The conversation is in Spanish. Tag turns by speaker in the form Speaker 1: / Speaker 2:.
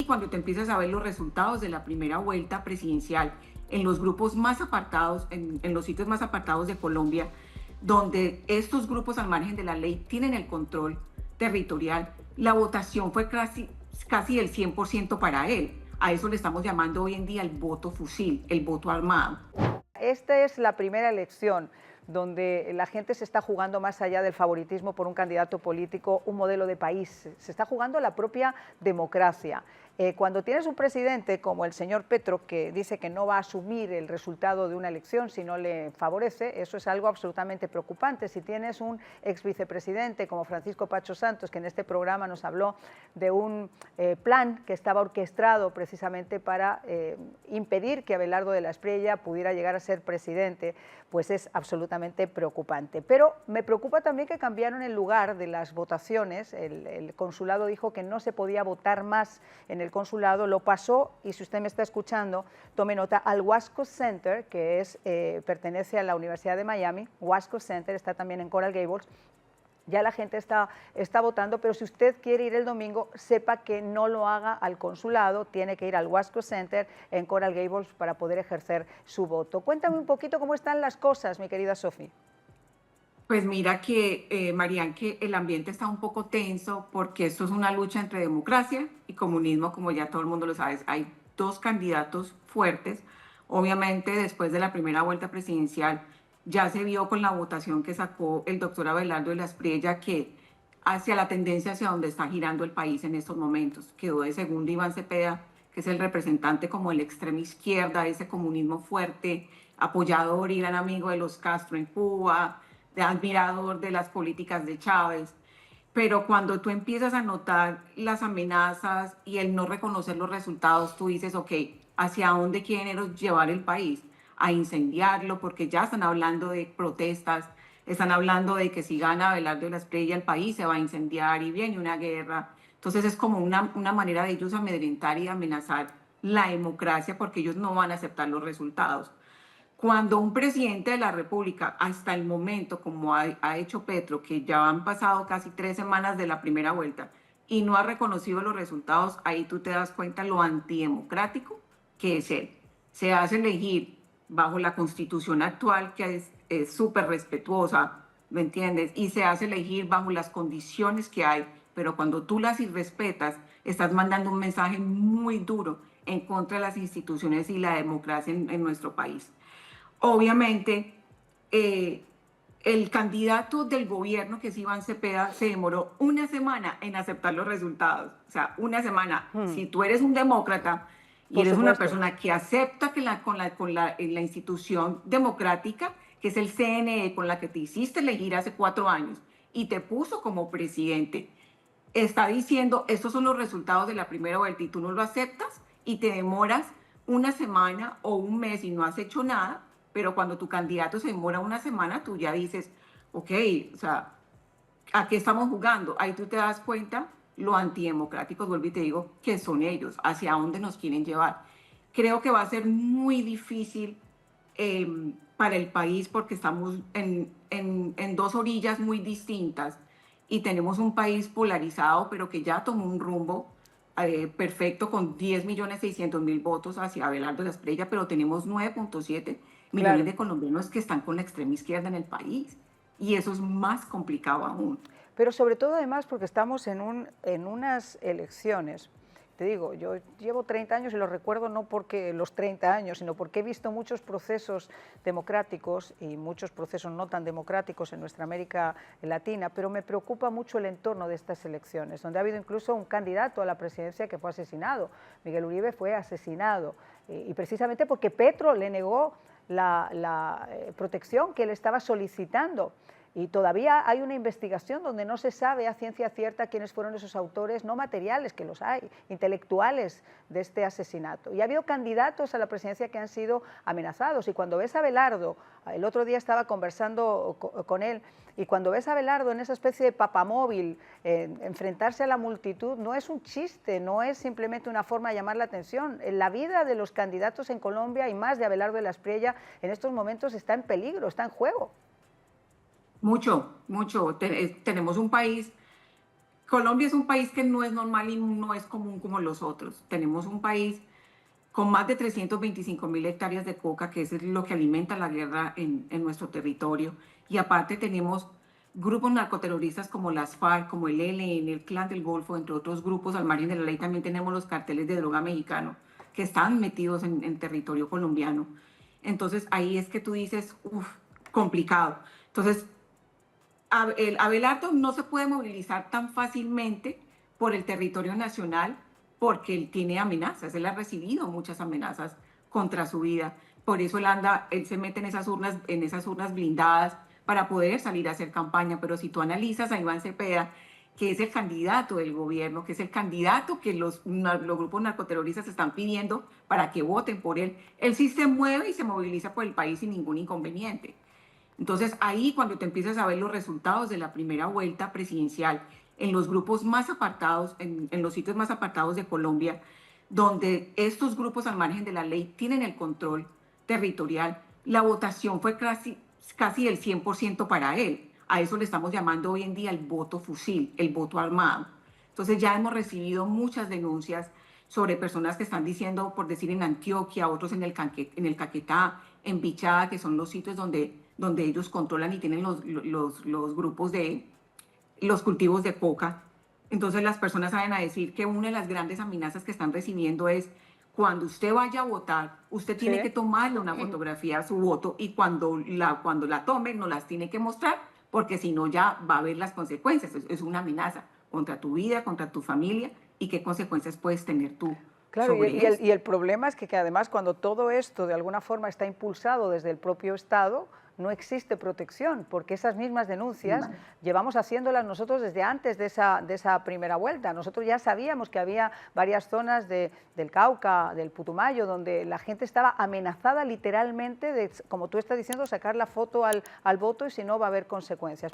Speaker 1: cuando te empiezas a ver los resultados de la primera vuelta presidencial en los grupos más apartados, en los sitios más apartados de Colombia, donde estos grupos al margen de la ley tienen el control territorial, la votación fue casi del 100% para él. A eso le estamos llamando hoy en día el voto fusil, el voto armado.
Speaker 2: Esta es la primera elección donde la gente se está jugando más allá del favoritismo por un candidato político, un modelo de país. Se está jugando la propia democracia. Cuando tienes un presidente como el señor Petro, que dice que no va a asumir el resultado de una elección si no le favorece, eso es algo absolutamente preocupante. Si tienes un ex vicepresidente como Francisco Pacho Santos, que en este programa nos habló de un plan que estaba orquestado precisamente para impedir que Abelardo de la Espriella pudiera llegar a ser presidente, pues es absolutamente preocupante. Pero me preocupa también que cambiaron el lugar de las votaciones. El consulado dijo que no se podía votar más en el consulado, lo pasó, y si usted me está escuchando, tome nota, al Wasco Center, que pertenece a la Universidad de Miami. Wasco Center está también en Coral Gables. Ya la gente está votando, pero si usted quiere ir el domingo, sepa que no lo haga al consulado, tiene que ir al Wasco Center en Coral Gables para poder ejercer su voto. Cuéntame un poquito cómo están las cosas, mi querida Sofi.
Speaker 1: Pues mira que, Marian, que el ambiente está un poco tenso porque esto es una lucha entre democracia y comunismo, como ya todo el mundo lo sabe. Hay dos candidatos fuertes. Obviamente, después de la primera vuelta presidencial, ya se vio con la votación que sacó el doctor Abelardo de la Espriella que hacia la tendencia hacia donde está girando el país en estos momentos. Quedó de segundo Iván Cepeda, que es el representante como de la extrema izquierda, de ese comunismo fuerte, apoyador y gran amigo de los Castro en Cuba, de admirador de las políticas de Chávez. Pero cuando tú empiezas a notar las amenazas y el no reconocer los resultados, tú dices, ok, ¿hacia dónde quieren ellos llevar el país? A incendiarlo, porque ya están hablando de protestas, están hablando de que si gana Abelardo de la Espriella el país se va a incendiar y viene una guerra. Entonces es como una manera de ellos amedrentar y amenazar la democracia porque ellos no van a aceptar los resultados. Cuando un presidente de la República, hasta el momento, como ha hecho Petro, que ya han pasado casi 3 semanas de la primera vuelta y no ha reconocido los resultados, ahí tú te das cuenta lo antidemocrático que es él. Se hace elegir bajo la constitución actual, que es súper respetuosa, ¿me entiendes? Y se hace elegir bajo las condiciones que hay, pero cuando tú las irrespetas, estás mandando un mensaje muy duro en contra de las instituciones y la democracia en nuestro país. Obviamente, el candidato del gobierno, que es Iván Cepeda, se demoró una semana en aceptar los resultados. O sea, una semana. Si tú eres un demócrata y
Speaker 2: Por
Speaker 1: eres una
Speaker 2: supuesto.
Speaker 1: persona que acepta que la institución democrática, que es el CNE, con la que te hiciste elegir hace 4 años y te puso como presidente, está diciendo, estos son los resultados de la primera vuelta y tú no lo aceptas y te demoras una semana o un mes y no has hecho nada, pero cuando tu candidato se demora una semana, tú ya dices, ok, o sea, ¿a qué estamos jugando? Ahí tú te das cuenta lo antidemocráticos, vuelvo y te digo, que son ellos, hacia dónde nos quieren llevar. Creo que va a ser muy difícil para el país porque estamos en dos orillas muy distintas y tenemos un país polarizado, pero que ya tomó un rumbo perfecto con 10.600.000 votos hacia Abelardo de la Espriella, pero tenemos 9.7 millones
Speaker 2: Claro.
Speaker 1: de colombianos que están con la extrema izquierda en el país. Y eso es más complicado aún.
Speaker 2: Pero sobre todo además porque estamos en unas elecciones. Te digo, yo llevo 30 años y lo recuerdo no porque los 30 años, sino porque he visto muchos procesos democráticos y muchos procesos no tan democráticos en nuestra América Latina, pero me preocupa mucho el entorno de estas elecciones, donde ha habido incluso un candidato a la presidencia que fue asesinado. Miguel Uribe fue asesinado, y precisamente porque Petro le negó la protección que él estaba solicitando. Y todavía hay una investigación donde no se sabe a ciencia cierta quiénes fueron esos autores, no materiales, que los hay, intelectuales de este asesinato. Y ha habido candidatos a la presidencia que han sido amenazados. Y cuando ves a Abelardo, el otro día estaba conversando con él, y cuando ves a Abelardo en esa especie de papamóvil, enfrentarse a la multitud, no es un chiste, no es simplemente una forma de llamar la atención. La vida de los candidatos en Colombia, y más de Abelardo de la Espriella, en estos momentos está en peligro, está en juego.
Speaker 1: Mucho, mucho. Tenemos un país Colombia es un país que no es normal y no es común como los otros. Tenemos un país con más de 325.000 hectáreas de coca, que es lo que alimenta la guerra en nuestro territorio. Y aparte tenemos grupos narcoterroristas como las FARC, como el ELN, el Clan del Golfo, entre otros grupos al margen de la ley. También tenemos los carteles de droga mexicano que están metidos en territorio colombiano. Entonces ahí es que tú dices, uff, complicado. Entonces el Abelardo no se puede movilizar tan fácilmente por el territorio nacional porque él tiene amenazas, él ha recibido muchas amenazas contra su vida. Por eso él se mete en esas urnas blindadas para poder salir a hacer campaña. Pero si tú analizas a Iván Cepeda, que es el candidato del gobierno, que es el candidato que los grupos narcoterroristas están pidiendo para que voten por él sí se mueve y se moviliza por el país sin ningún inconveniente. Entonces ahí cuando te empiezas a ver los resultados de la primera vuelta presidencial en los grupos más apartados, en los sitios más apartados de Colombia, donde estos grupos al margen de la ley tienen el control territorial, la votación fue casi el 100% para él. A eso le estamos llamando hoy en día el voto fusil, el voto armado. Entonces ya hemos recibido muchas denuncias sobre personas que están diciendo, por decir en Antioquia, otros en el Caquetá, en Bichada, que son los sitios donde ellos controlan y tienen los grupos de los cultivos de coca. Entonces las personas saben a decir que una de las grandes amenazas que están recibiendo es cuando usted vaya a votar, usted tiene
Speaker 2: Sí.
Speaker 1: que tomarle una fotografía a su voto y cuando la tome nos las tiene que mostrar porque si no ya va a haber las consecuencias. Es una amenaza contra tu vida, contra tu familia y qué consecuencias puedes tener tú
Speaker 2: Claro,
Speaker 1: sobre eso.
Speaker 2: y el problema es que además cuando todo esto de alguna forma está impulsado desde el propio Estado, no existe protección, porque esas mismas denuncias llevamos haciéndolas nosotros desde antes de esa primera vuelta. Nosotros ya sabíamos que había varias zonas del Cauca, del Putumayo, donde la gente estaba amenazada literalmente de, como tú estás diciendo, sacar la foto al voto y si no va a haber consecuencias.